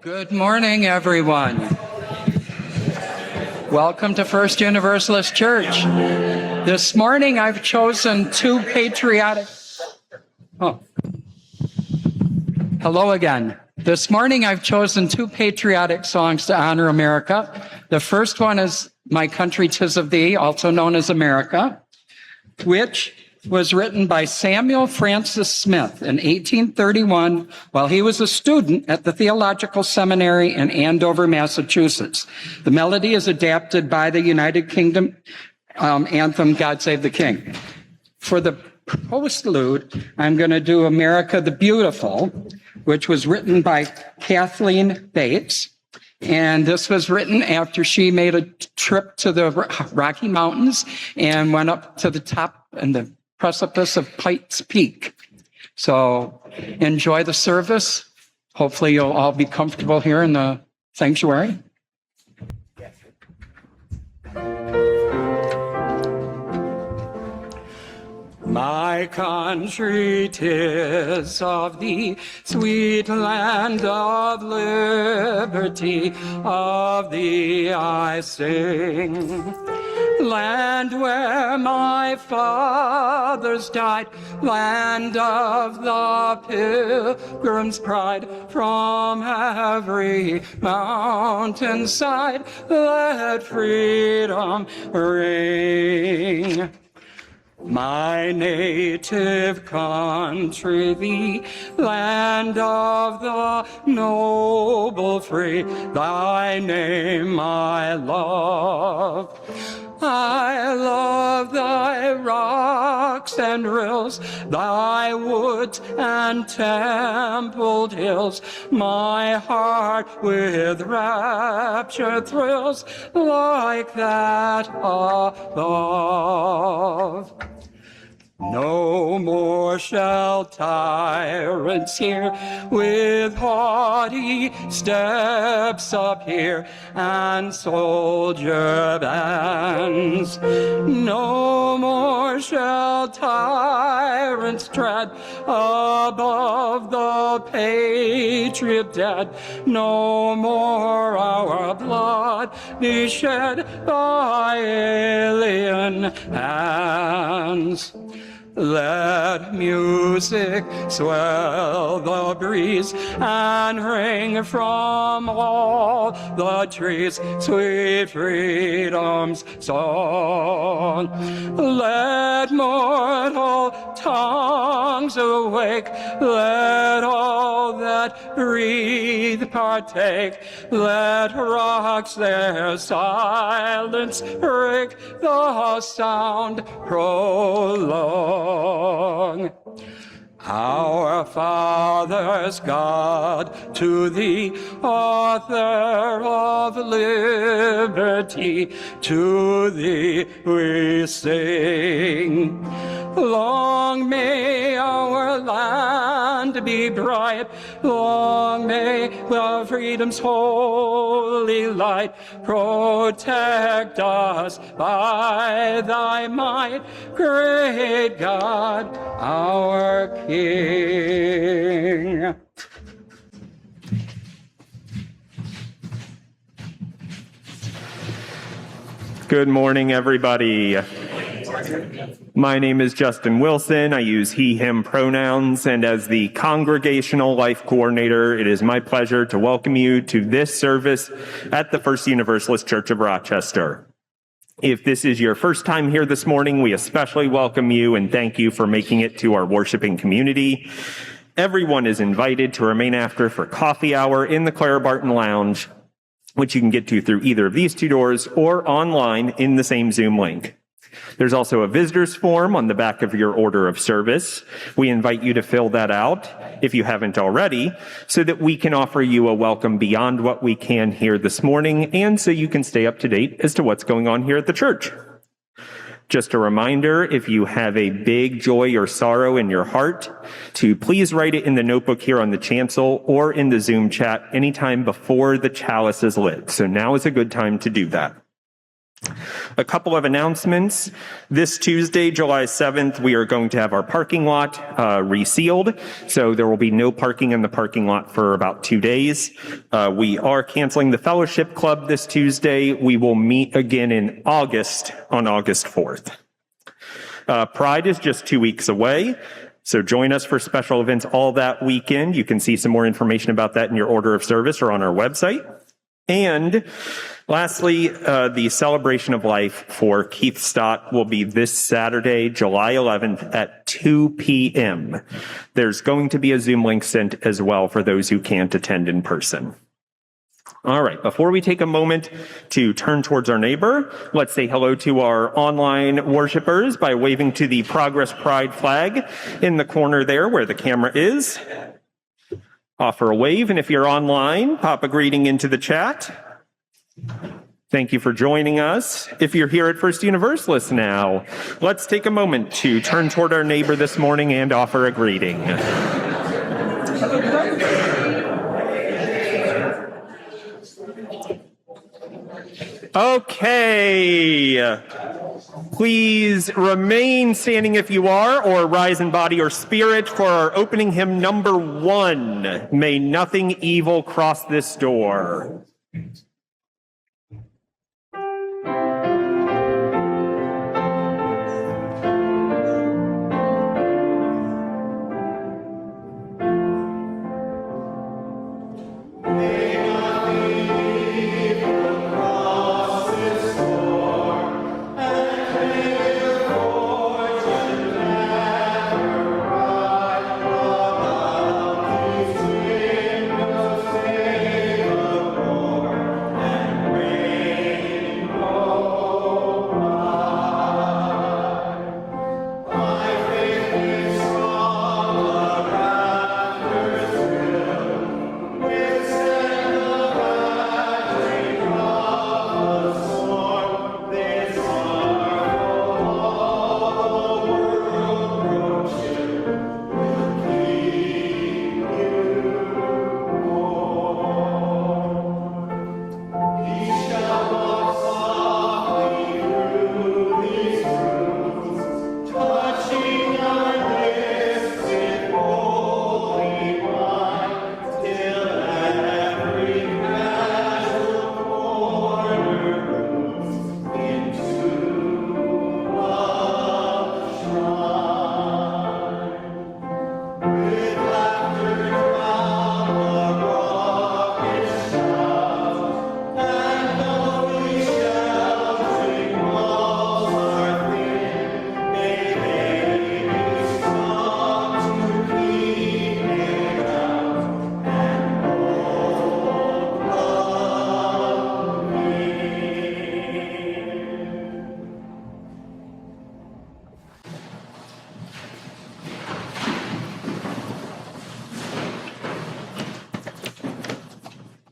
Good morning, everyone. Welcome to First Universalist Church. This morning I've chosen two patriotic... Hello again. This morning I've chosen two patriotic songs to honor America. The first one is My Country 'Tis of Thee, also known as America, which was written by Samuel Francis Smith in 1831 while he was a student at the Theological Seminary in Andover, Massachusetts. The melody is adapted by the United Kingdom anthem, God Save the King. For the postlude, I'm going to do America the Beautiful, which was written by Kathleen Bates. And this was written after she made a trip to the Rocky Mountains and went up to the top and the precipice of Pikes Peak. So enjoy the service. Hopefully you'll all be comfortable here in the sanctuary. My country, 'tis of thee, sweet land of liberty, of thee I sing. Land where my fathers died, land of the pilgrim's pride, from every mountainside, let freedom ring. My native country, the land of the noble free, thy name I love. I love thy rocks and rills, thy woods and templed hills. My heart with rapture thrills like that above. No more shall tyrants here with haughty steps appear and soldier bands. No more shall tyrants tread above the patriot dead. No more our blood be shed by alien hands. Let music swell the breeze and ring from all the trees sweet freedom's song. Let mortal tongues awake, let all that breathe partake, let rocks their silence break, the sound prolong. Our fathers, God, to thee, author of liberty, to thee we sing. Long may our land be bright, long may our freedom's holy light protect us by thy might, great God, our King. Good morning, everybody. My name is Justin Wilson. I use he, him pronouns, and as the Congregational Life Coordinator, it is my pleasure to welcome you to this service at the First Universalist Church of Rochester. If this is your first time here this morning, we especially welcome you and thank you for making it to our worshiping community. Everyone is invited to remain after for coffee hour in the Clara Barton Lounge, which you can get to through either of these two doors or online in the same Zoom link. There's also a visitor's form on the back of your order of service. We invite you to fill that out if you haven't already, so that we can offer you a welcome beyond what we can here this morning, and so you can stay up to date as to what's going on here at the church. Just a reminder, if you have a big joy or sorrow in your heart, to please write it in the notebook here on the chancel or in the Zoom chat anytime before the chalice is lit. So now is a good time to do that. A couple of announcements. This Tuesday, July 7th, we are going to have our parking lot resealed. So there will be no parking in the parking lot for about 2 days. We are canceling the Fellowship Club this Tuesday. We will meet again in August on August 4th. Pride is just 2 weeks away. So join us for special events all that weekend. You can see some more information about that in your order of service or on our website. And lastly, the celebration of life for Keith Stott will be this Saturday, July 11th at 2 p.m. There's going to be a Zoom link sent as well for those who can't attend in person. All right, before we take a moment to turn towards our neighbor, let's say hello to our online worshipers by waving to the Progress Pride flag in the corner there where the camera is. Offer a wave, and if you're online, pop a greeting into the chat. Thank you for joining us. If you're here at First Universalist now, let's take a moment to turn toward our neighbor this morning and offer a greeting. Okay. Please remain standing if you are, or rise in body or spirit for our opening hymn number 1. May nothing evil cross this door.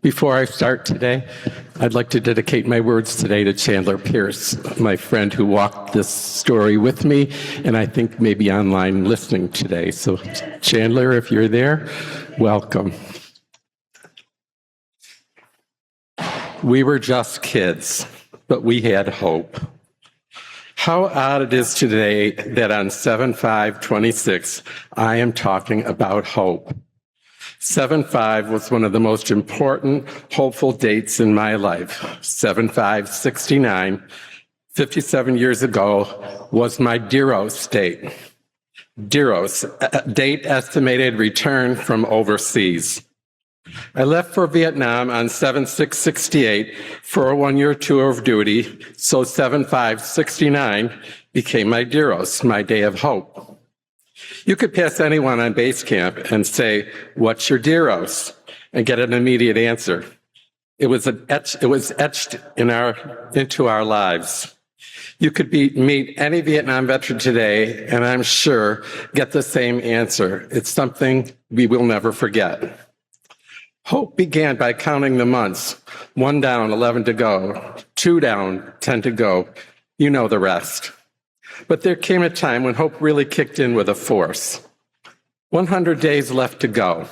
Before I start today, I'd like to dedicate my words today to Chandler Pierce, my friend who walked this story with me, and I think maybe online listening today. So Chandler, if you're there, welcome. We were just kids, but we had hope. How odd it is today that on 7/5/26, I am talking about hope. 7/5 was one of the most important, hopeful dates in my life. 7/5/69, 57 years ago, was my DUURoc date. DUURoc, date estimated return from overseas. I left for Vietnam on 7/6/68 for a one-year tour of duty, so 7/5/69 became my DUURoc, my day of hope. You could pass anyone on base camp and say, "What's your DUURoc?" and get an immediate answer. It was etched into our lives. You could meet any Vietnam veteran today, and I'm sure get the same answer. It's something we will never forget. Hope began by counting the months. 1 down, 11 to go. 2 down, 10 to go. You know the rest. But there came a time when hope really kicked in with a force. 100 days left to go.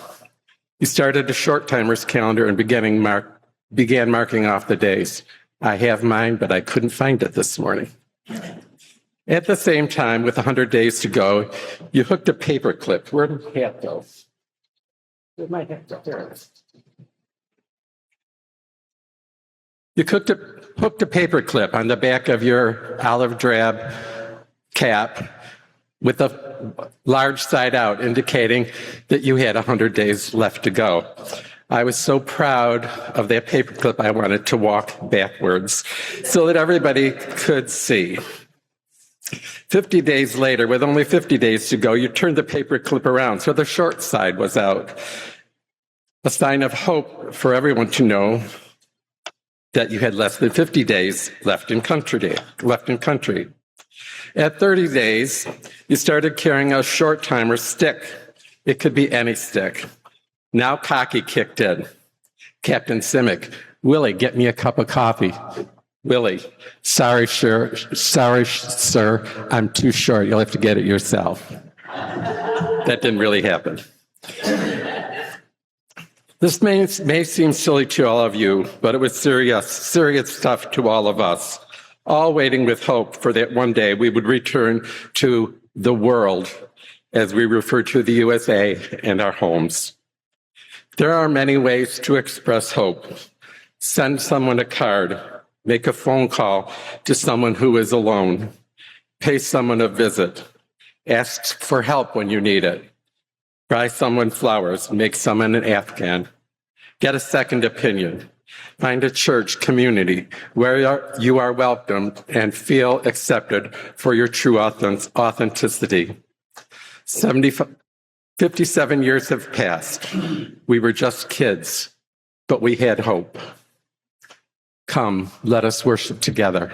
You started a short timer's calendar and began marking off the days. I have mine, but I couldn't find it this morning. At the same time, with 100 days to go, you hooked a paper clip. Where did the hat go? Where'd my hat go? There it is. You hooked a paper clip on the back of your olive drab cap with a large side out, indicating that you had 100 days left to go. I was so proud of that paper clip, I wanted to walk backwards so that everybody could see. 50 days later, with only 50 days to go, you turned the paper clip around so the short side was out. A sign of hope for everyone to know that you had less than 50 days left in country. At 30 days, you started carrying a short timer stick. It could be any stick. Now cocky kicked in. Captain Simic, Willie, get me a cup of coffee. Willie, sorry, sir, I'm too short. You'll have to get it yourself. That didn't really happen. This may seem silly to all of you, but it was serious stuff to all of us, all waiting with hope for that one day we would return to the world, as we refer to the USA and our homes. There are many ways to express hope. Send someone a card, make a phone call to someone who is alone, pay someone a visit, ask for help when you need it, buy someone flowers, make someone an Afghan, get a second opinion, find a church community where you are welcomed and feel accepted for your true authenticity. 57 years have passed. We were just kids, but we had hope. Come, let us worship together.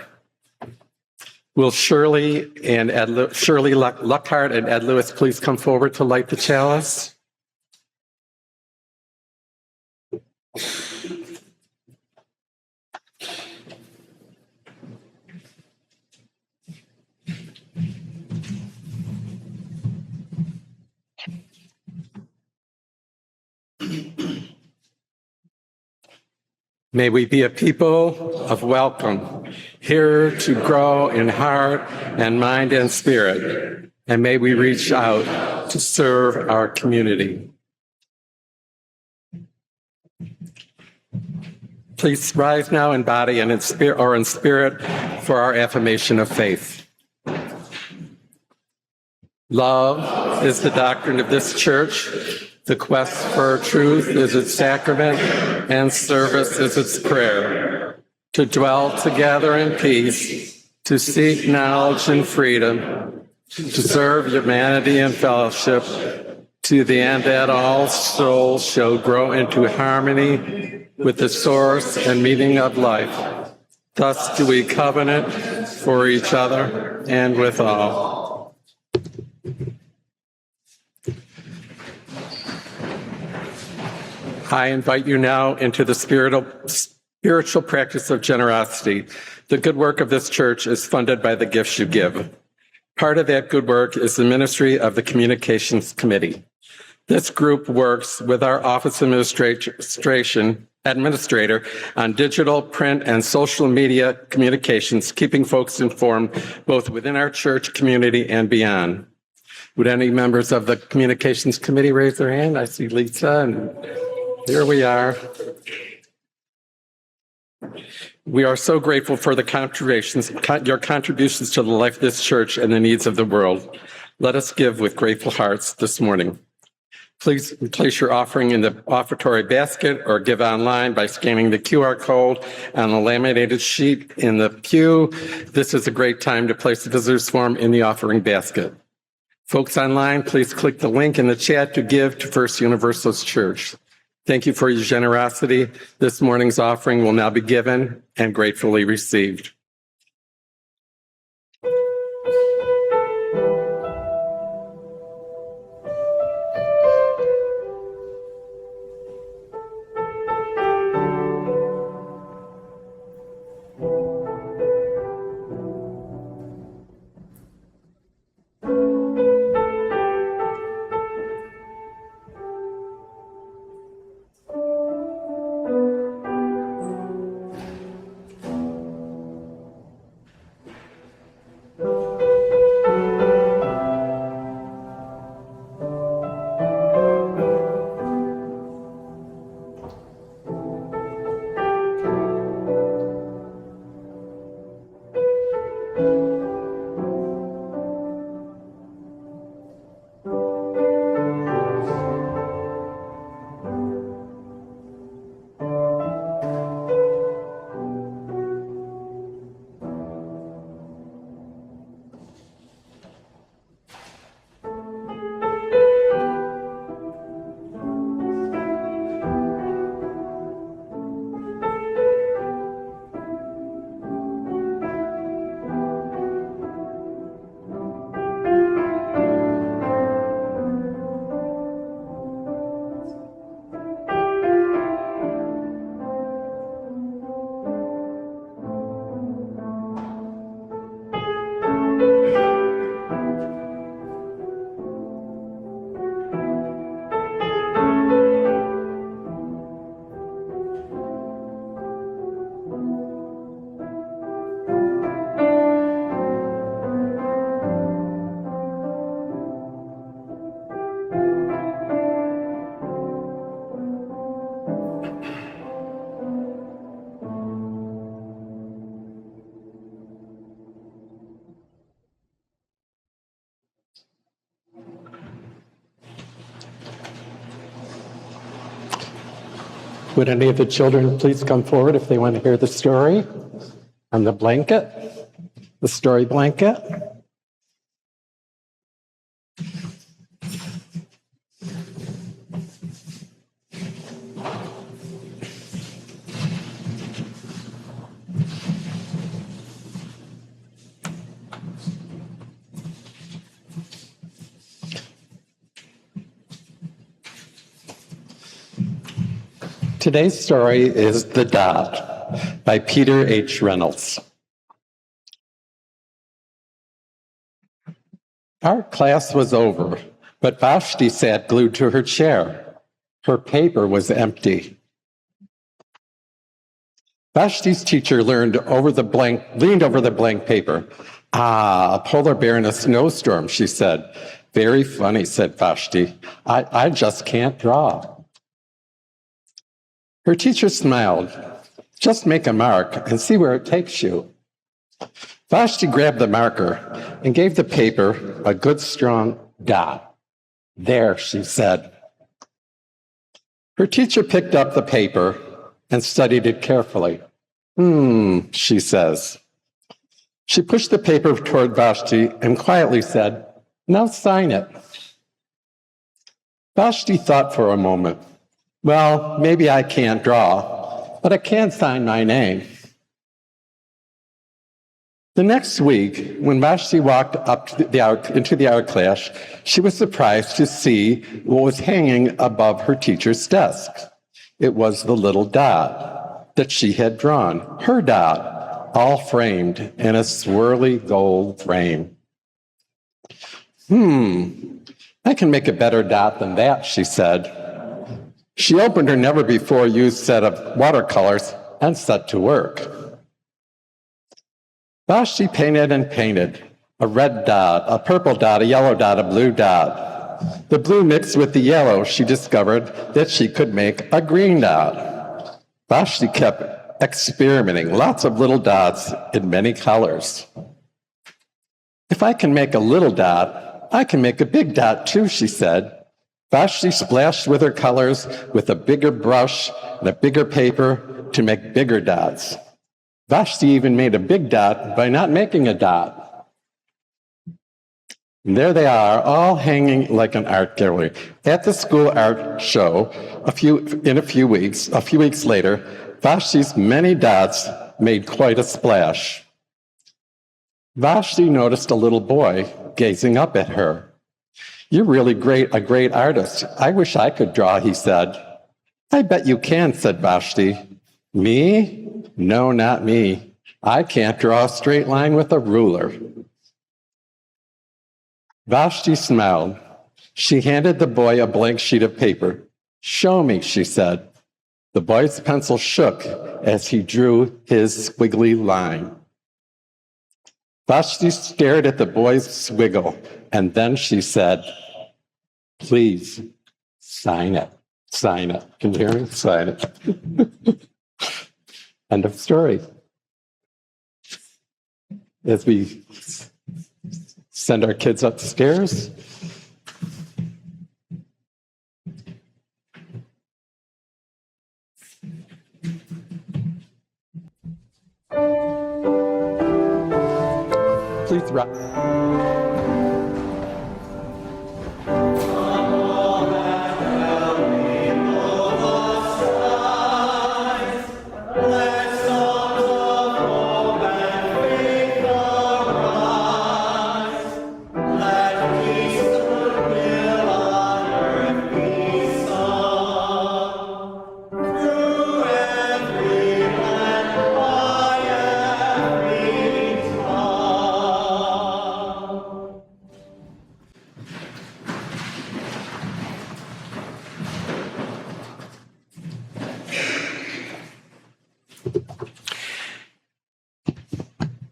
Will Shirley Luckhart and Ed Lewis please come forward to light the chalice? May we be a people of welcome, here to grow in heart and mind and spirit, and may we reach out to serve our community. Please rise now in body and in spirit for our affirmation of faith. Love is the doctrine of this church. The quest for truth is its sacrament, and service is its prayer. To dwell together in peace, to seek knowledge and freedom, to serve humanity and fellowship, to the end that all souls shall grow into harmony with the source and meaning of life. Thus do we covenant for each other and with all. I invite you now into the spiritual practice of generosity. The good work of this church is funded by the gifts you give. Part of that good work is the ministry of the Communications Committee. This group works with our office administrator on digital, print, and social media communications, keeping folks informed both within our church community and beyond. Would any members of the Communications Committee raise their hand? I see Lisa, and here we are. We are so grateful for the your contributions to the life of this church and the needs of the world. Let us give with grateful hearts this morning. Please place your offering in the offertory basket or give online by scanning the QR code on the laminated sheet in the pew. This is a great time to place the visitor's form in the offering basket. Folks online, please click the link in the chat to give to First Universalist Church. Thank you for your generosity. This morning's offering will now be given and gratefully received. Would any of the children please come forward if they want to hear the story on the blanket, the story blanket? Today's story is The Dot by Peter H. Reynolds. Our class was over, but Vashti sat glued to her chair. Her paper was empty. Vashti's teacher leaned over the blank paper. Ah, a polar bear in a snowstorm, she said. Very funny, said Vashti. I just can't draw. Her teacher smiled. Just make a mark and see where it takes you. Vashti grabbed the marker and gave the paper a good strong dot. There, she said. Her teacher picked up the paper and studied it carefully. She says. She pushed the paper toward Vashti and quietly said, now sign it. Vashti thought for a moment. Well, maybe I can't draw, but I can sign my name. The next week, when Vashti walked into the art class, she was surprised to see what was hanging above her teacher's desk. It was the little dot that she had drawn, her dot, all framed in a swirly gold frame. I can make a better dot than that, she said. She opened her never-before-used set of watercolors and set to work. Vashti painted and painted. A red dot, a purple dot, a yellow dot, a blue dot. The blue mixed with the yellow, she discovered that she could make a green dot. Vashti kept experimenting, lots of little dots in many colors. If I can make a little dot, I can make a big dot too, she said. Vashti splashed with her colors with a bigger brush and a bigger paper to make bigger dots. Vashti even made a big dot by not making a dot. And there they are, all hanging like an art gallery. At the school art show, a few weeks later, Vashti's many dots made quite a splash. Vashti noticed a little boy gazing up at her. You're really a great artist. I wish I could draw, he said. I bet you can, said Vashti. Me? No, not me. I can't draw a straight line with a ruler. Vashti smiled. She handed the boy a blank sheet of paper. Show me, she said. The boy's pencil shook as he drew his squiggly line. Vashti stared at the boy's squiggle, and then she said, please, sign it. Sign it. Can you hear me? Sign it. End of story. As we send our kids upstairs, please rise.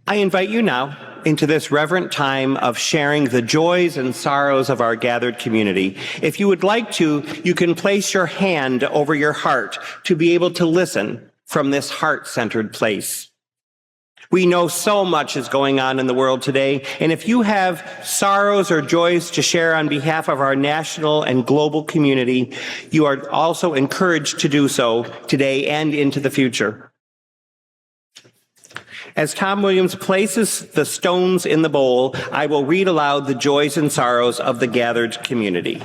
I invite you now into this reverent time of sharing the joys and sorrows of our gathered community. If you would like to, you can place your hand over your heart to be able to listen from this heart-centered place. We know so much is going on in the world today, and if you have sorrows or joys to share on behalf of our national and global community, you are also encouraged to do so today and into the future. As Tom Williams places the stones in the bowl, I will read aloud the joys and sorrows of the gathered community.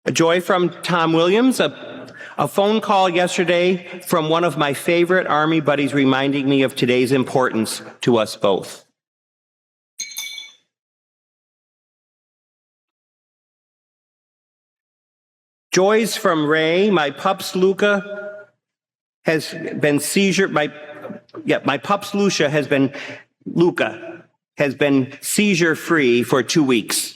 A joy from Tom Williams, a phone call yesterday from one of my favorite Army buddies reminding me of today's importance to us both. Joys from Ray, my pups Luca has been Luca has been seizure free for 2 weeks.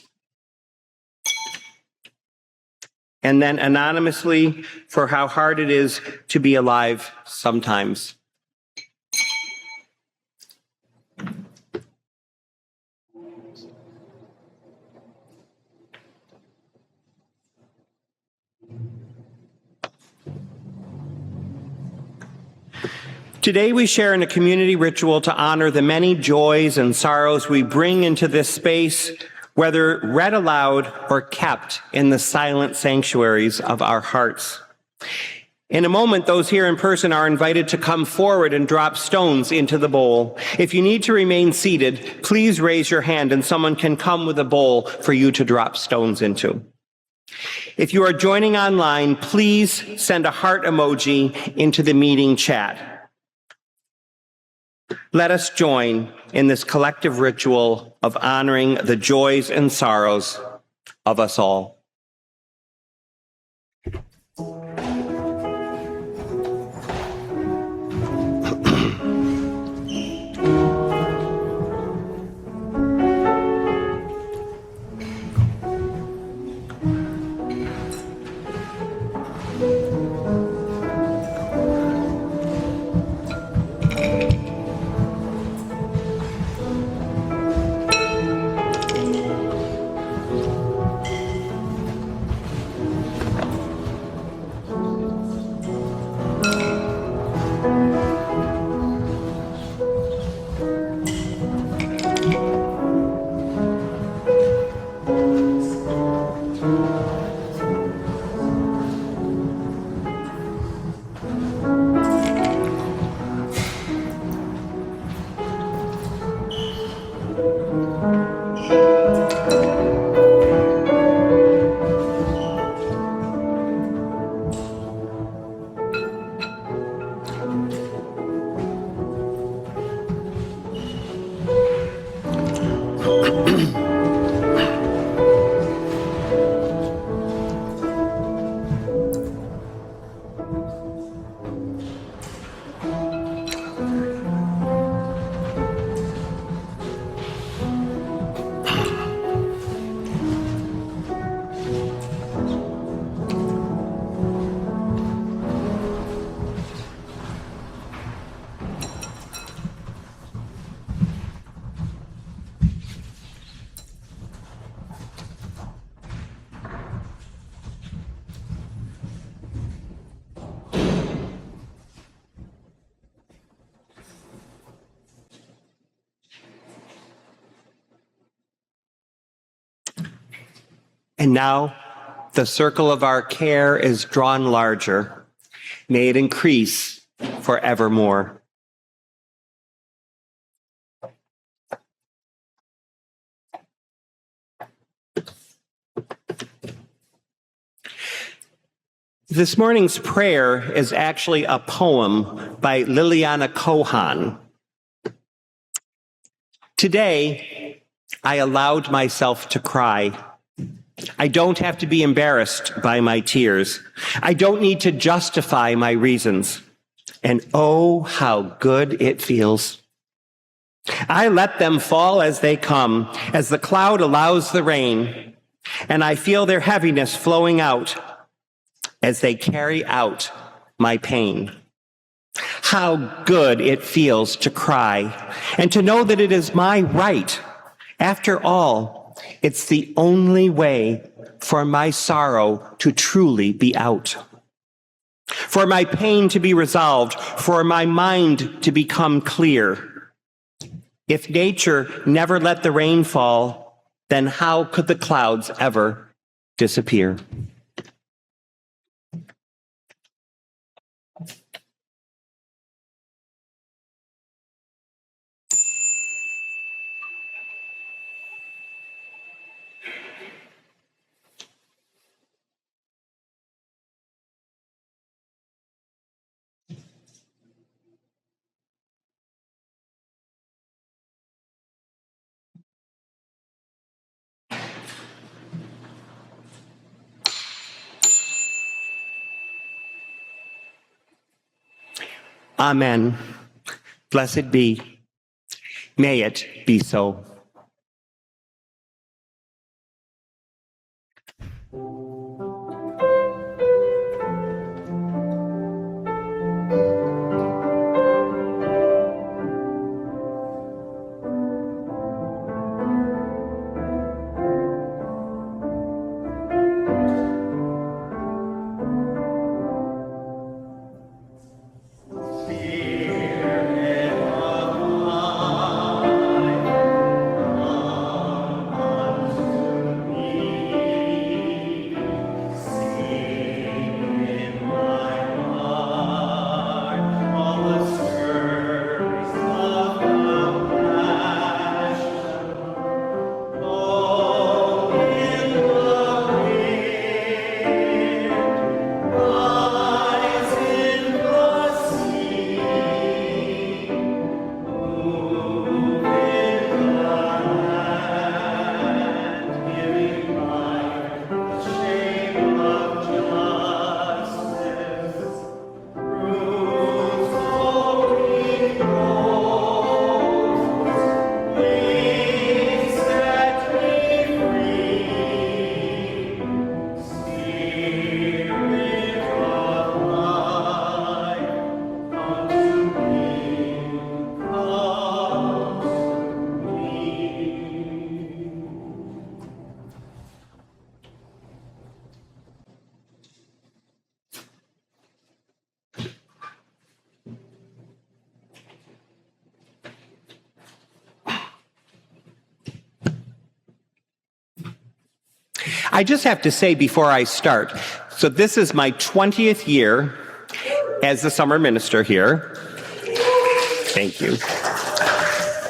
And then anonymously for how hard it is to be alive sometimes. Today we share in a community ritual to honor the many joys and sorrows we bring into this space, whether read aloud or kept in the silent sanctuaries of our hearts. In a moment, those here in person are invited to come forward and drop stones into the bowl. If you need to remain seated, please raise your hand and someone can come with a bowl for you to drop stones into. If you are joining online, please send a heart emoji into the meeting chat. Let us join in this collective ritual of honoring the joys and sorrows of us all. And now the circle of our care is drawn larger. May it increase forevermore. This morning's prayer is actually a poem by Liliana Kohan. Today, I allowed myself to cry. I don't have to be embarrassed by my tears. I don't need to justify my reasons. And oh, how good it feels. I let them fall as they come, as the cloud allows the rain, and I feel their heaviness flowing out as they carry out my pain. how good it feels to cry and to know that it is my right. After all, it's the only way for my sorrow to truly be out, for my pain to be resolved, for my mind to become clear. If nature never let the rain fall, then how could the clouds ever disappear? Amen. Blessed be. May it be so. I just have to say before I start, so this is my 20th year as the summer minister here. Thank you.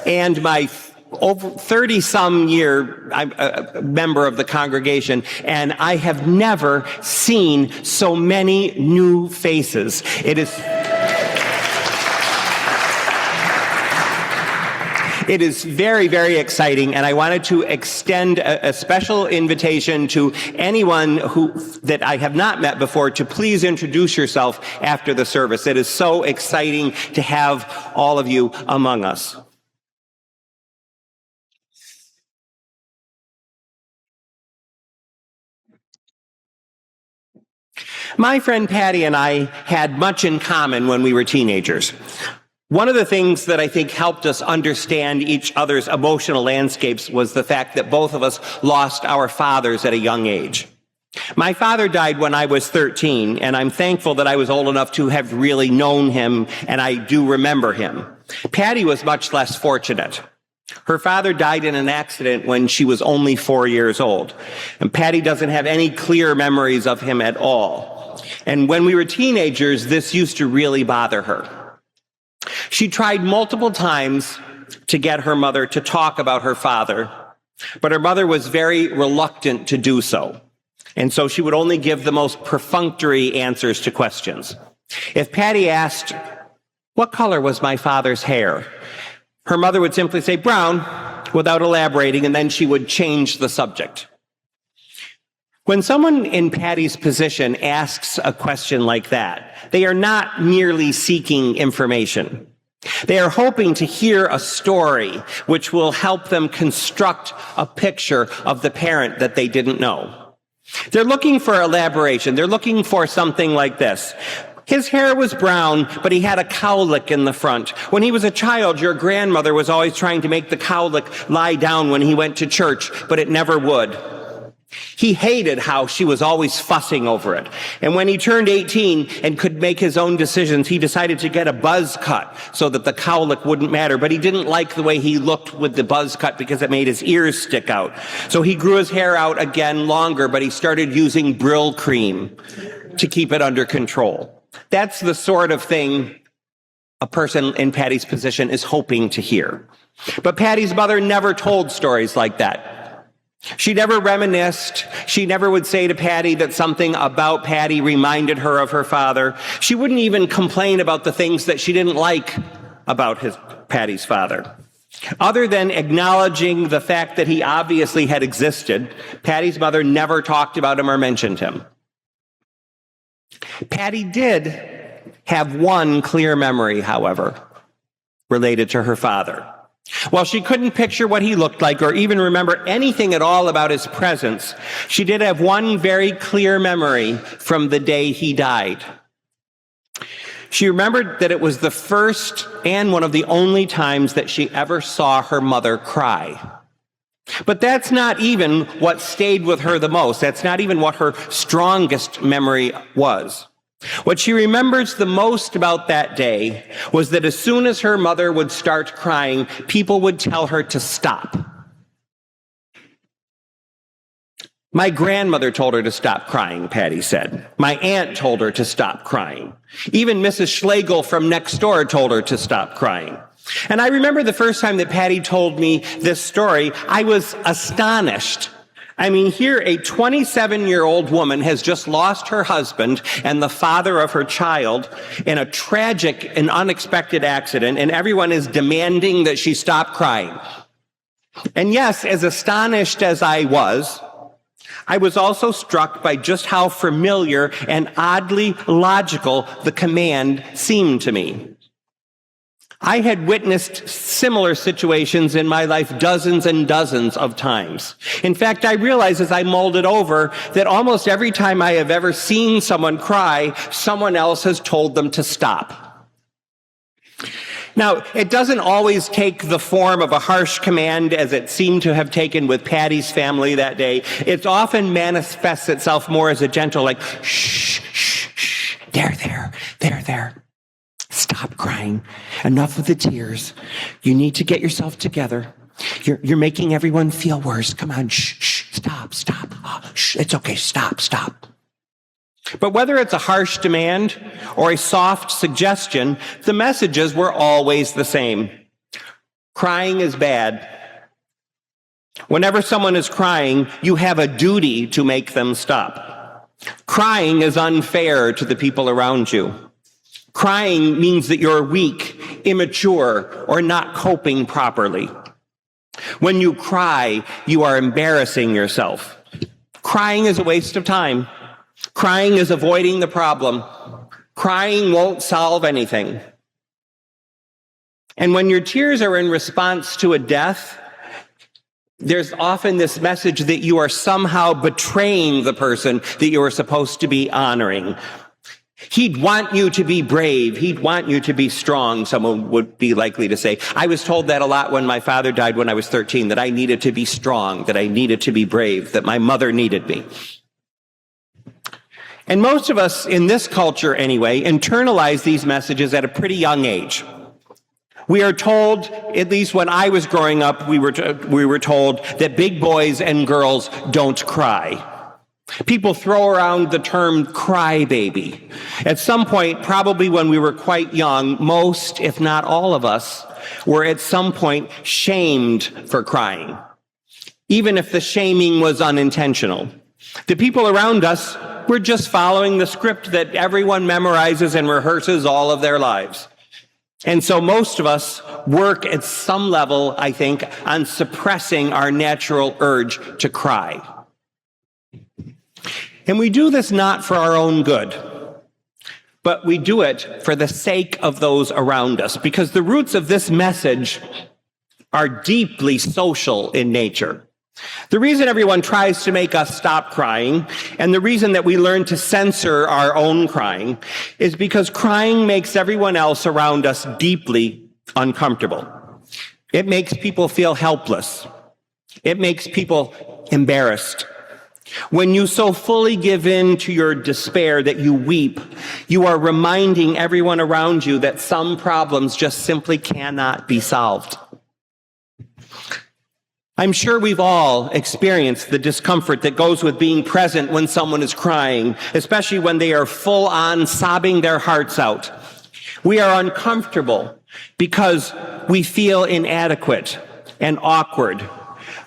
And my over 30-some year I'm a member of the congregation, and I have never seen so many new faces. It is very, very exciting, and I wanted to extend a special invitation to anyone that I have not met before to please introduce yourself after the service. It is so exciting to have all of you among us. My friend Patty and I had much in common when we were teenagers. One of the things that I think helped us understand each other's emotional landscapes was the fact that both of us lost our fathers at a young age. My father died when I was 13, and I'm thankful that I was old enough to have really known him, and I do remember him. Patty was much less fortunate. Her father died in an accident when she was only 4 years old, and Patty doesn't have any clear memories of him at all. And when we were teenagers, this used to really bother her. She tried multiple times to get her mother to talk about her father, but her mother was very reluctant to do so. And so she would only give the most perfunctory answers to questions. If Patty asked, "What color was my father's hair?" her mother would simply say, "Brown," without elaborating, and then she would change the subject. When someone in Patty's position asks a question like that, they are not merely seeking information. They are hoping to hear a story which will help them construct a picture of the parent that they didn't know. They're looking for elaboration. They're looking for something like this. His hair was brown, but he had a cowlick in the front. When he was a child, your grandmother was always trying to make the cowlick lie down when he went to church, but it never would. He hated how she was always fussing over it. And when he turned 18 and could make his own decisions, he decided to get a buzz cut so that the cowlick wouldn't matter. But he didn't like the way he looked with the buzz cut because it made his ears stick out. So he grew his hair out again longer, but he started using Brill cream to keep it under control. That's the sort of thing a person in Patty's position is hoping to hear. But Patty's mother never told stories like that. She never reminisced. She never would say to Patty that something about Patty reminded her of her father. She wouldn't even complain about the things that she didn't like about Patty's father. Other than acknowledging the fact that he obviously had existed, Patty's mother never talked about him or mentioned him. Patty did have one clear memory, however, related to her father. While she couldn't picture what he looked like or even remember anything at all about his presence, she did have one very clear memory from the day he died. She remembered that it was the first and one of the only times that she ever saw her mother cry. But that's not even what stayed with her the most. That's not even what her strongest memory was. What she remembers the most about that day was that as soon as her mother would start crying, people would tell her to stop. My grandmother told her to stop crying, Patty said. My aunt told her to stop crying. Even Mrs. Schlegel from next door told her to stop crying. And I remember the first time that Patty told me this story, I was astonished. I mean, here a 27-year-old woman has just lost her husband and the father of her child in a tragic and unexpected accident, and everyone is demanding that she stop crying. And yes, as astonished as I was also struck by just how familiar and oddly logical the command seemed to me. I had witnessed similar situations in my life dozens and dozens of times. In fact, I realized as I mulled it over that almost every time I have ever seen someone cry, someone else has told them to stop. Now, it doesn't always take the form of a harsh command as it seemed to have taken with Patty's family that day. It often manifests itself more as a gentle, like, shh, shh, shh, there. Stop crying. Enough of the tears. You need to get yourself together. You're making everyone feel worse. Come on, shh, stop. Oh, shh, it's okay, stop. But whether it's a harsh demand or a soft suggestion, the messages were always the same. Crying is bad. Whenever someone is crying, you have a duty to make them stop. Crying is unfair to the people around you. Crying means that you're weak, immature, or not coping properly. When you cry, you are embarrassing yourself. Crying is a waste of time. Crying is avoiding the problem. Crying won't solve anything. And when your tears are in response to a death, there's often this message that you are somehow betraying the person that you are supposed to be honoring. He'd want you to be brave. He'd want you to be strong, someone would be likely to say. I was told that a lot when my father died when I was 13, that I needed to be strong, that I needed to be brave, that my mother needed me. And most of us in this culture, anyway, internalize these messages at a pretty young age. We are told, at least when I was growing up, we were told that big boys and girls don't cry. People throw around the term crybaby. At some point, probably when we were quite young, most, if not all of us, were at some point shamed for crying, even if the shaming was unintentional. The people around us were just following the script that everyone memorizes and rehearses all of their lives. And so most of us work at some level, I think, on suppressing our natural urge to cry. And we do this not for our own good, but we do it for the sake of those around us, because the roots of this message are deeply social in nature. The reason everyone tries to make us stop crying, and the reason that we learn to censor our own crying, is because crying makes everyone else around us deeply uncomfortable. It makes people feel helpless. It makes people embarrassed. When you so fully give in to your despair that you weep, you are reminding everyone around you that some problems just simply cannot be solved. I'm sure we've all experienced the discomfort that goes with being present when someone is crying, especially when they are full on sobbing their hearts out. We are uncomfortable because we feel inadequate and awkward.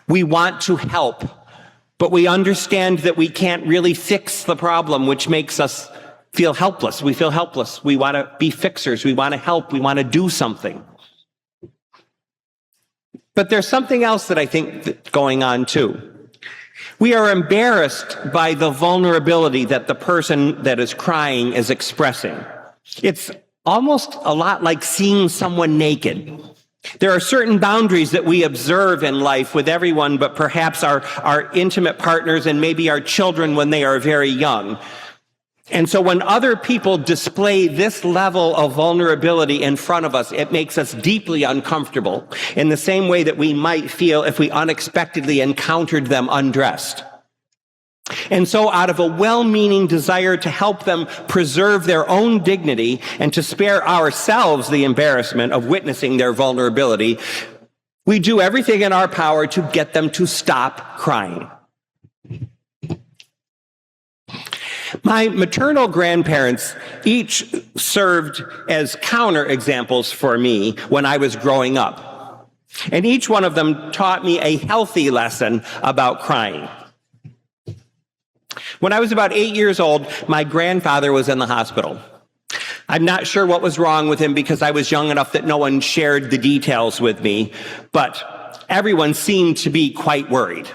We want to help, but we understand that we can't really fix the problem, which makes us feel helpless. We feel helpless. We want to be fixers. We want to help. We want to do something. But there's something else that I think that's going on too. We are embarrassed by the vulnerability that the person that is crying is expressing. It's almost a lot like seeing someone naked. There are certain boundaries that we observe in life with everyone, but perhaps our intimate partners and maybe our children when they are very young. And so when other people display this level of vulnerability in front of us, it makes us deeply uncomfortable in the same way that we might feel if we unexpectedly encountered them undressed. And so out of a well-meaning desire to help them preserve their own dignity and to spare ourselves the embarrassment of witnessing their vulnerability, we do everything in our power to get them to stop crying. My maternal grandparents each served as counterexamples for me when I was growing up. And each one of them taught me a healthy lesson about crying. When I was about 8 years old, my grandfather was in the hospital. I'm not sure what was wrong with him because I was young enough that no one shared the details with me, but everyone seemed to be quite worried.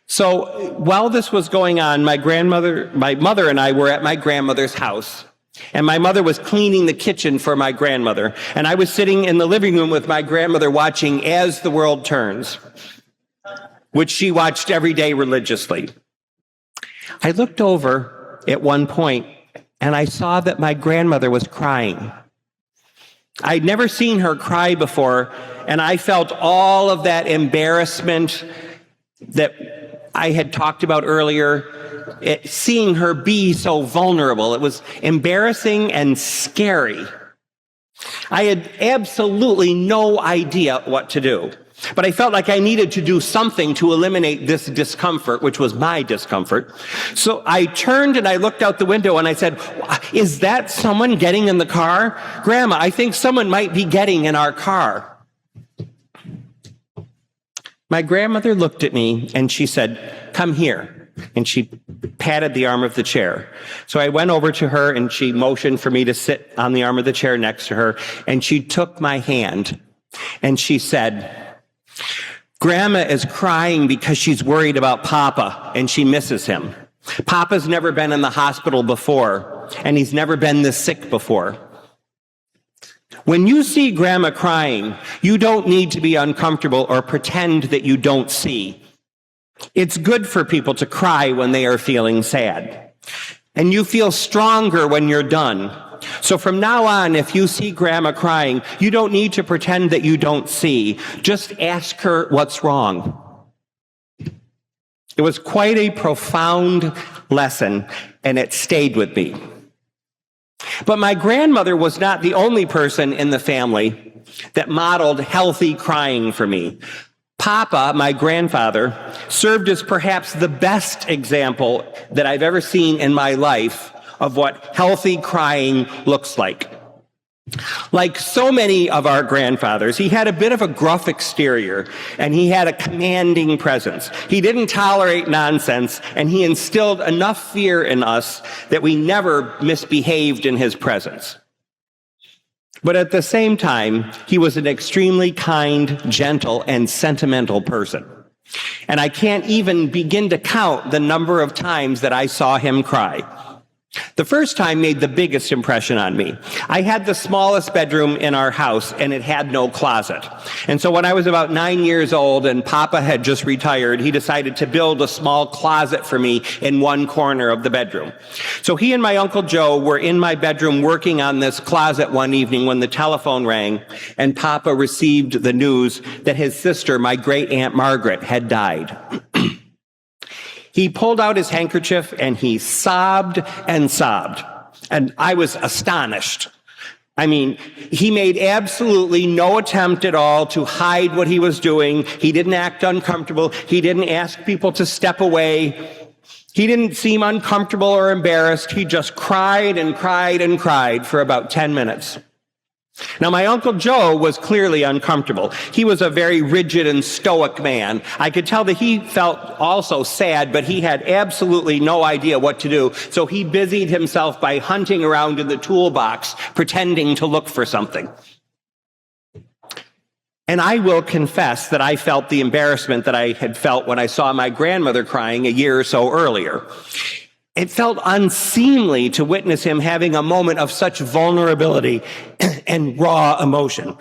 So while this was going on, my mother and I were at my grandmother's house, and my mother was cleaning the kitchen for my grandmother, and I was sitting in the living room with my grandmother watching As the World Turns, which she watched every day religiously. I looked over at one point, and I saw that my grandmother was crying. I'd never seen her cry before, and I felt all of that embarrassment that I had talked about earlier, seeing her be so vulnerable. It was embarrassing and scary. I had absolutely no idea what to do, but I felt like I needed to do something to eliminate this discomfort, which was my discomfort. So I turned and I looked out the window and I said, "Is that someone getting in the car? Grandma, I think someone might be getting in our car." My grandmother looked at me and she said, "Come here." And she patted the arm of the chair. So I went over to her and she motioned for me to sit on the arm of the chair next to her. And she took my hand and she said, "Grandma is crying because she's worried about Papa and she misses him. Papa's never been in the hospital before and he's never been this sick before." When you see Grandma crying, you don't need to be uncomfortable or pretend that you don't see. It's good for people to cry when they are feeling sad. And you feel stronger when you're done. So from now on, if you see Grandma crying, you don't need to pretend that you don't see. Just ask her what's wrong. It was quite a profound lesson, and it stayed with me. But my grandmother was not the only person in the family that modeled healthy crying for me. Papa, my grandfather, served as perhaps the best example that I've ever seen in my life of what healthy crying looks like. Like so many of our grandfathers, he had a bit of a gruff exterior, and he had a commanding presence. He didn't tolerate nonsense, and he instilled enough fear in us that we never misbehaved in his presence. But at the same time, he was an extremely kind, gentle, and sentimental person. And I can't even begin to count the number of times that I saw him cry. The first time made the biggest impression on me. I had the smallest bedroom in our house, and it had no closet. And so when I was about 9 years old and Papa had just retired, he decided to build a small closet for me in one corner of the bedroom. So he and my Uncle Joe were in my bedroom working on this closet one evening when the telephone rang, and Papa received the news that his sister, my great Aunt Margaret, had died. He pulled out his handkerchief and he sobbed and sobbed. And I was astonished. I mean, he made absolutely no attempt at all to hide what he was doing. He didn't act uncomfortable. He didn't ask people to step away. He didn't seem uncomfortable or embarrassed. He just cried and cried and cried for about 10 minutes. Now, my Uncle Joe was clearly uncomfortable. He was a very rigid and stoic man. I could tell that he felt also sad, but he had absolutely no idea what to do. So he busied himself by hunting around in the toolbox, pretending to look for something. And I will confess that I felt the embarrassment that I had felt when I saw my grandmother crying a year or so earlier. It felt unseemly to witness him having a moment of such vulnerability and raw emotion.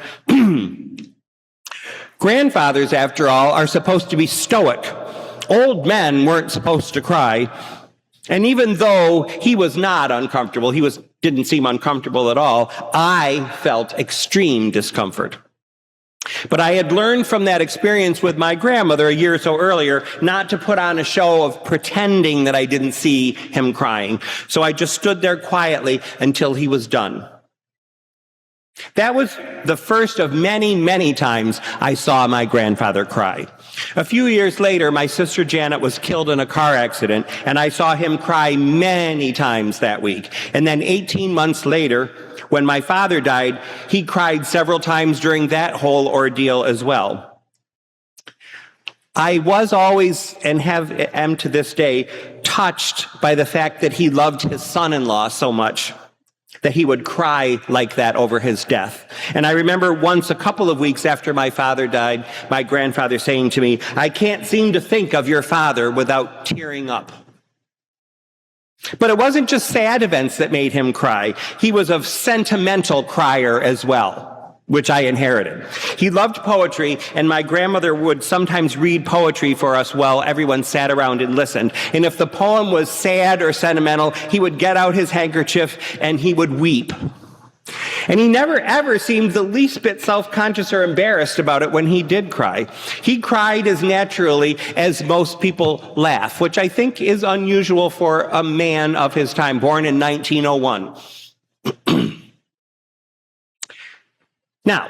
Grandfathers, after all, are supposed to be stoic. Old men weren't supposed to cry. And even though he was not uncomfortable, didn't seem uncomfortable at all, I felt extreme discomfort. But I had learned from that experience with my grandmother a year or so earlier not to put on a show of pretending that I didn't see him crying. So I just stood there quietly until he was done. That was the first of many, many times I saw my grandfather cry. A few years later, my sister Janet was killed in a car accident, and I saw him cry many times that week. And then 18 months later, when my father died, he cried several times during that whole ordeal as well. I was always, and am to this day, touched by the fact that he loved his son-in-law so much that he would cry like that over his death. And I remember once, a couple of weeks after my father died, my grandfather saying to me, "I can't seem to think of your father without tearing up." But it wasn't just sad events that made him cry. He was a sentimental crier as well, which I inherited. He loved poetry, and my grandmother would sometimes read poetry for us while everyone sat around and listened. And if the poem was sad or sentimental, he would get out his handkerchief and he would weep. And he never ever seemed the least bit self-conscious or embarrassed about it when he did cry. He cried as naturally as most people laugh, which I think is unusual for a man of his time, born in 1901. Now,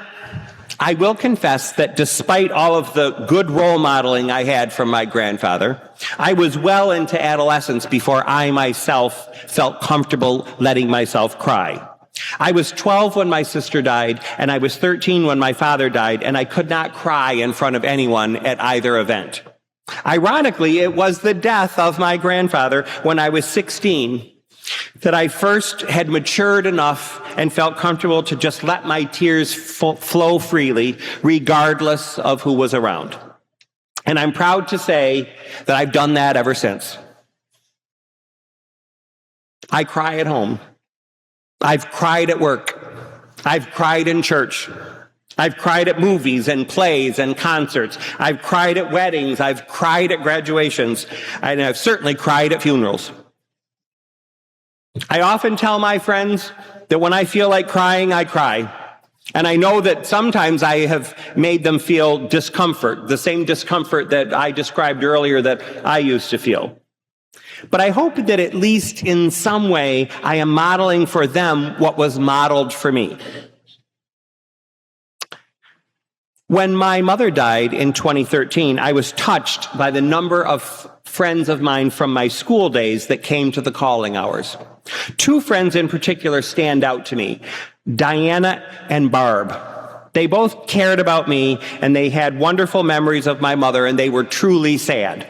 I will confess that despite all of the good role modeling I had from my grandfather, I was well into adolescence before I myself felt comfortable letting myself cry. I was 12 when my sister died, and I was 13 when my father died, and I could not cry in front of anyone at either event. Ironically, it was the death of my grandfather when I was 16 that I first had matured enough and felt comfortable to just let my tears flow freely, regardless of who was around. And I'm proud to say that I've done that ever since. I cry at home. I've cried at work. I've cried in church. I've cried at movies and plays and concerts. I've cried at weddings. I've cried at graduations. And I've certainly cried at funerals. I often tell my friends that when I feel like crying, I cry. And I know that sometimes I have made them feel discomfort, the same discomfort that I described earlier that I used to feel. But I hope that at least in some way I am modeling for them what was modeled for me. When my mother died in 2013, I was touched by the number of friends of mine from my school days that came to the calling hours. Two friends in particular stand out to me, Diana and Barb. They both cared about me, and they had wonderful memories of my mother, and they were truly sad.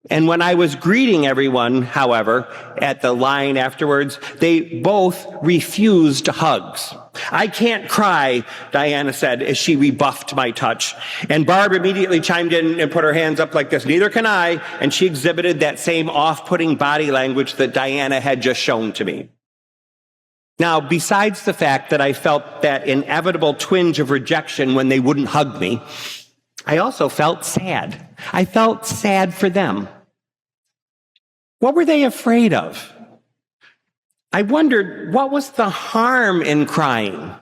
And when I was greeting everyone, however, at the line afterwards, they both refused hugs. "I can't cry," Diana said as she rebuffed my touch. And Barb immediately chimed in and put her hands up like this, "Neither can I." And she exhibited that same off-putting body language that Diana had just shown to me. Now, besides the fact that I felt that inevitable twinge of rejection when they wouldn't hug me, I also felt sad. I felt sad for them. What were they afraid of? I wondered, what was the harm in crying?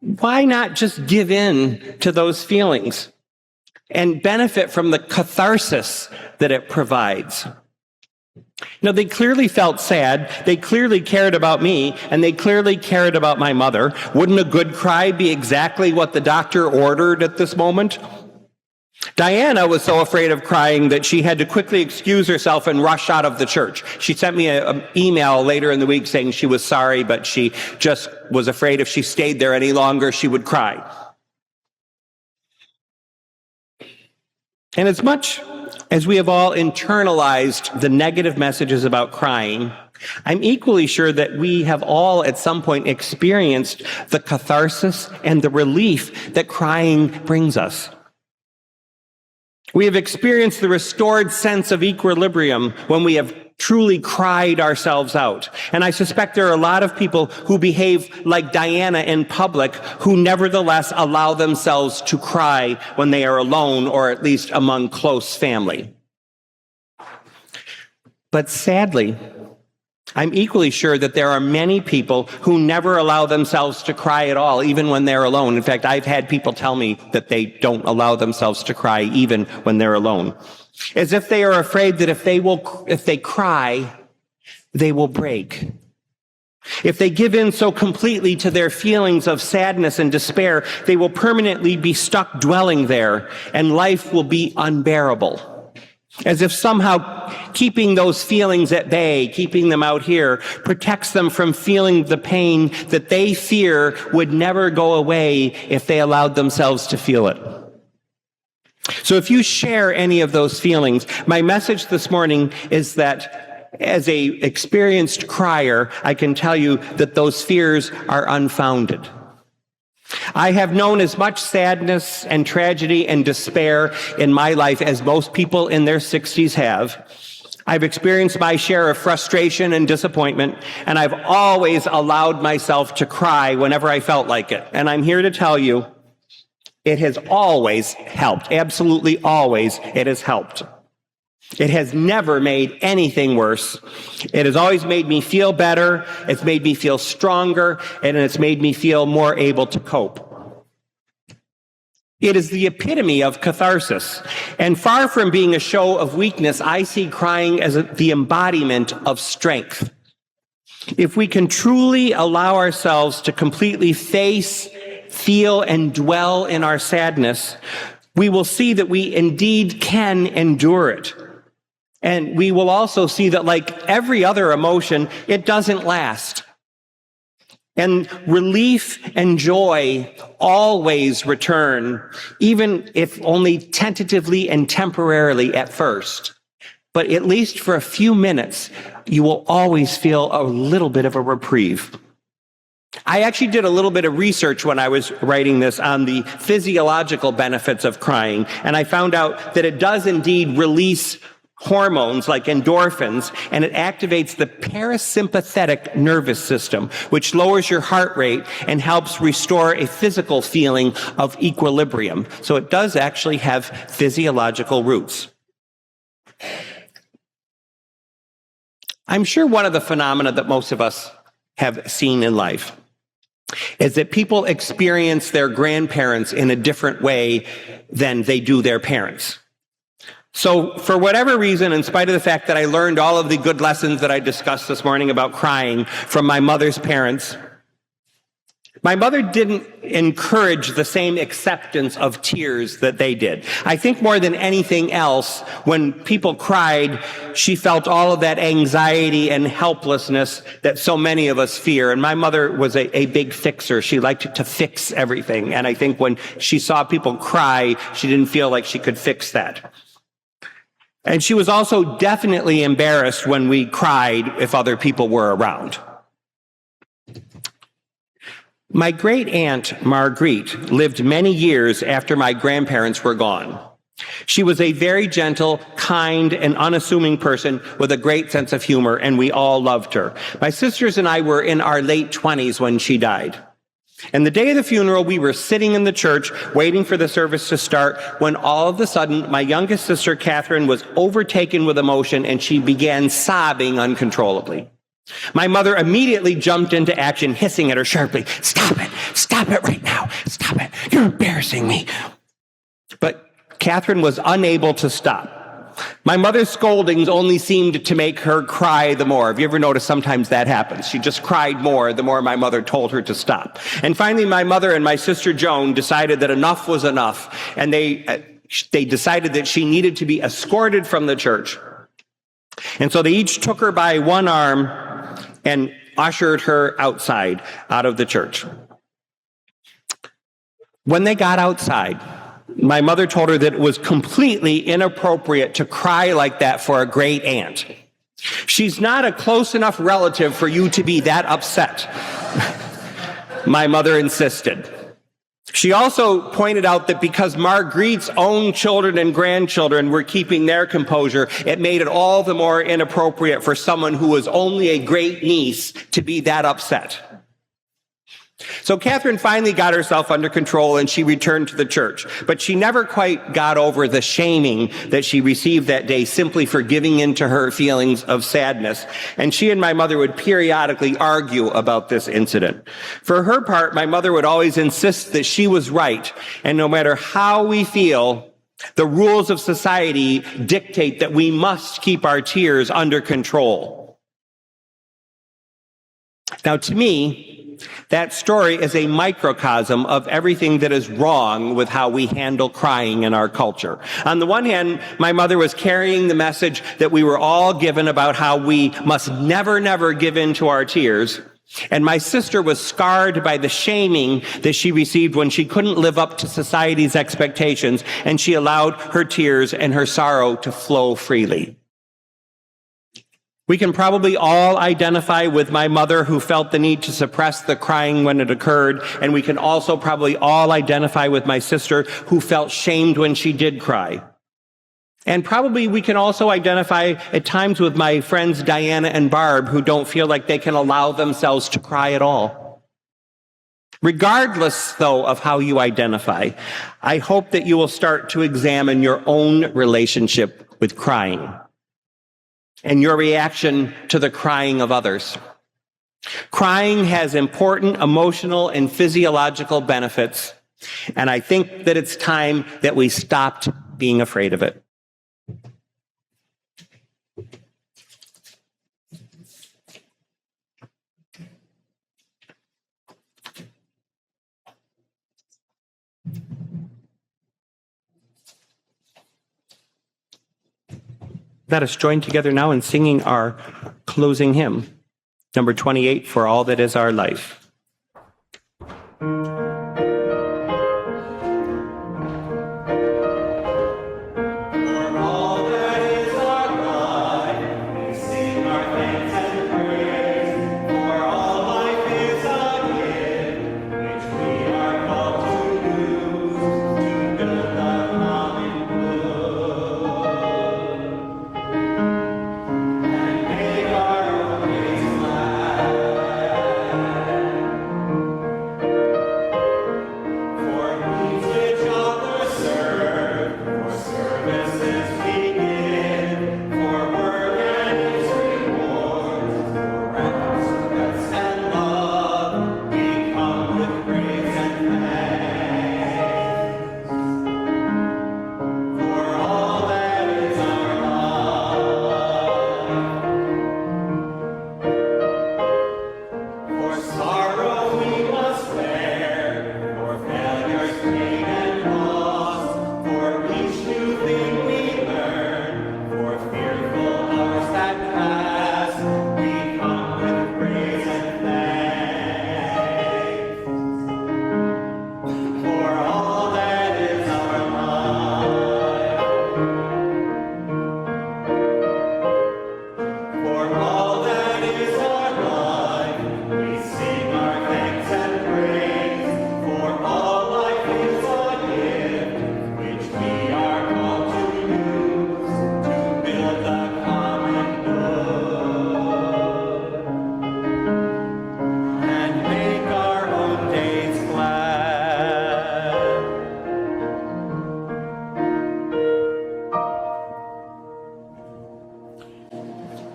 Why not just give in to those feelings and benefit from the catharsis that it provides? Now, they clearly felt sad, they clearly cared about me, and they clearly cared about my mother. Wouldn't a good cry be exactly what the doctor ordered at this moment? Diana was so afraid of crying that she had to quickly excuse herself and rush out of the church. She sent me an email later in the week saying she was sorry, but she just was afraid if she stayed there any longer, she would cry. And as much as we have all internalized the negative messages about crying, I'm equally sure that we have all at some point experienced the catharsis and the relief that crying brings us. We have experienced the restored sense of equilibrium when we have truly cried ourselves out. And I suspect there are a lot of people who behave like Diana in public who nevertheless allow themselves to cry when they are alone or at least among close family. But sadly, I'm equally sure that there are many people who never allow themselves to cry at all, even when they're alone. In fact, I've had people tell me that they don't allow themselves to cry even when they're alone, as if they are afraid that if they cry, they will break. If they give in so completely to their feelings of sadness and despair, they will permanently be stuck dwelling there, and life will be unbearable. As if somehow keeping those feelings at bay, keeping them out here, protects them from feeling the pain that they fear would never go away if they allowed themselves to feel it. So if you share any of those feelings, my message this morning is that as a experienced crier, I can tell you that those fears are unfounded. I have known as much sadness and tragedy and despair in my life as most people in their 60s have. I've experienced my share of frustration and disappointment, and I've always allowed myself to cry whenever I felt like it. And I'm here to tell you, it has always helped. Absolutely always, it has helped. It has never made anything worse. It has always made me feel better. It's made me feel stronger, and it's made me feel more able to cope. It is the epitome of catharsis. And far from being a show of weakness, I see crying as the embodiment of strength. If we can truly allow ourselves to completely face, feel, and dwell in our sadness, we will see that we indeed can endure it. And we will also see that, like every other emotion, it doesn't last. And relief and joy always return, even if only tentatively and temporarily at first. But at least for a few minutes, you will always feel a little bit of a reprieve. I actually did a little bit of research when I was writing this on the physiological benefits of crying, and I found out that it does indeed release hormones like endorphins, and it activates the parasympathetic nervous system, which lowers your heart rate and helps restore a physical feeling of equilibrium. So it does actually have physiological roots. I'm sure one of the phenomena that most of us have seen in life is that people experience their grandparents in a different way than they do their parents. So for whatever reason, in spite of the fact that I learned all of the good lessons that I discussed this morning about crying from my mother's parents, my mother didn't encourage the same acceptance of tears that they did. I think more than anything else, when people cried, she felt all of that anxiety and helplessness that so many of us fear. And my mother was a big fixer. She liked to fix everything. And I think when she saw people cry, she didn't feel like she could fix that. And she was also definitely embarrassed when we cried if other people were around. My great aunt, Marguerite, lived many years after my grandparents were gone. She was a very gentle, kind, and unassuming person with a great sense of humor, and we all loved her. My sisters and I were in our late 20s when she died. And the day of the funeral, we were sitting in the church waiting for the service to start when all of a sudden my youngest sister, Catherine, was overtaken with emotion and she began sobbing uncontrollably. My mother immediately jumped into action, hissing at her sharply, "Stop it! Stop it right now! Stop it! You're embarrassing me!" But Catherine was unable to stop. My mother's scoldings only seemed to make her cry the more. Have you ever noticed sometimes that happens? She just cried more the more my mother told her to stop. And finally, my mother and my sister Joan decided that enough was enough, and they decided that she needed to be escorted from the church. And so they each took her by one arm and ushered her outside, out of the church. When they got outside, my mother told her that it was completely inappropriate to cry like that for a great aunt. She's not a close enough relative for you to be that upset, my mother insisted. She also pointed out that because Marguerite's own children and grandchildren were keeping their composure, it made it all the more inappropriate for someone who was only a great niece to be that upset. So Catherine finally got herself under control and she returned to the church. But she never quite got over the shaming that she received that day simply for giving in to her feelings of sadness. And she and my mother would periodically argue about this incident. For her part, my mother would always insist that she was right. And no matter how we feel, the rules of society dictate that we must keep our tears under control. Now, to me, that story is a microcosm of everything that is wrong with how we handle crying in our culture. On the one hand, my mother was carrying the message that we were all given about how we must never, never give in to our tears. And my sister was scarred by the shaming that she received when she couldn't live up to society's expectations, and she allowed her tears and her sorrow to flow freely. We can probably all identify with my mother who felt the need to suppress the crying when it occurred, and we can also probably all identify with my sister who felt shamed when she did cry. And probably we can also identify at times with my friends Diana and Barb who don't feel like they can allow themselves to cry at all. Regardless, though, of how you identify, I hope that you will start to examine your own relationship with crying and your reaction to the crying of others. Crying has important emotional and physiological benefits, and I think that it's time that we stopped being afraid of it. Let us join together now in singing our closing hymn, number 28, For All That Is Our Life.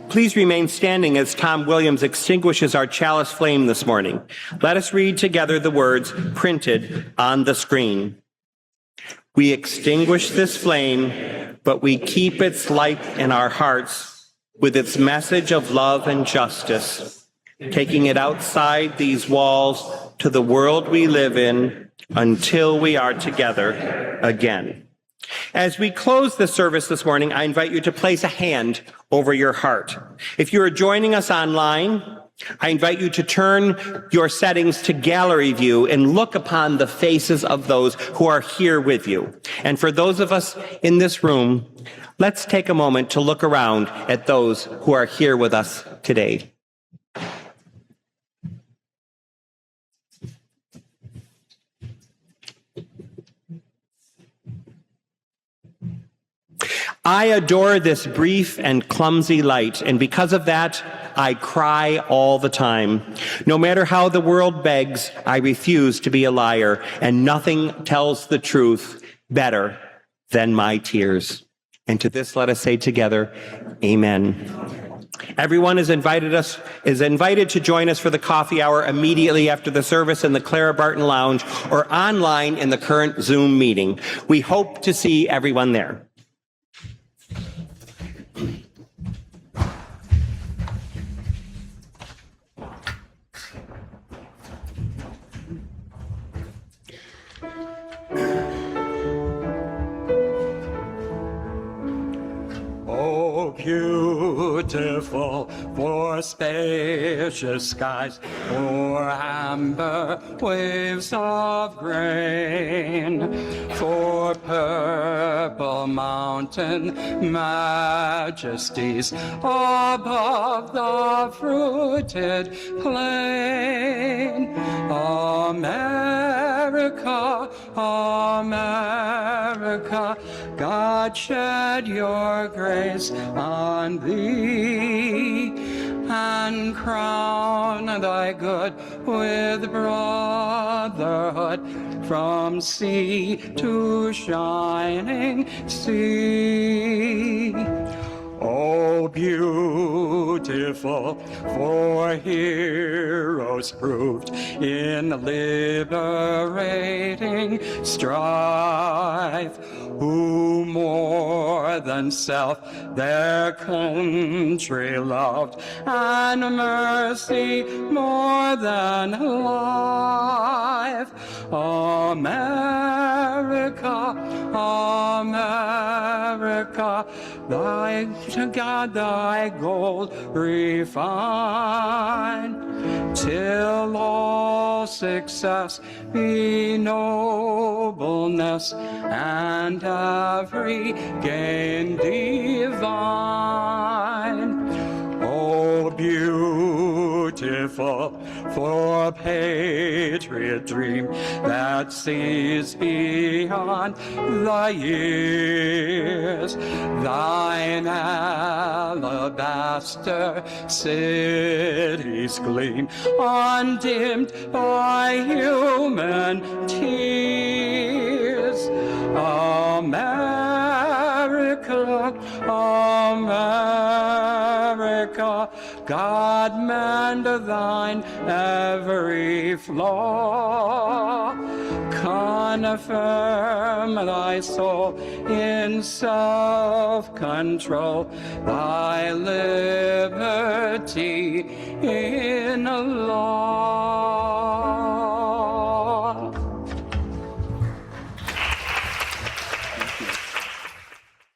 Please remain standing as Tom Williams extinguishes our chalice flame this morning. Let us read together the words printed on the screen. We extinguish this flame, but we keep its light in our hearts with its message of love and justice, taking it outside these walls to the world we live in until we are together again. As we close the service this morning, I invite you to place a hand over your heart. If you are joining us online, I invite you to turn your settings to gallery view and look upon the faces of those who are here with you. And for those of us in this room, let's take a moment to look around at those who are here with us today. I adore this brief and clumsy light, and because of that, I cry all the time. No matter how the world begs, I refuse to be a liar, and nothing tells the truth better than my tears. And to this, let us say together, Amen. Everyone is invited to join us for the coffee hour immediately after the service in the Clara Barton Lounge or online in the current Zoom meeting. We hope to see everyone there. Oh, beautiful for spacious skies, for amber waves of grain, for purple mountain majesties above the fruited plain. America, America, God shed your grace on thee, and crown thy good with brotherhood from sea to shining sea. Oh, beautiful for heroes proved in liberating strife, who more than self their country loved, and mercy more than life. America, America, to God thy gold refine, till all success be nobleness, and every gain divine. Oh, beautiful for patriot dream that sees beyond the years, thine alabaster cities gleam, undimmed by human tears. America, America, God mend thine every flaw. Confirm thy soul in self-control, thy liberty in law.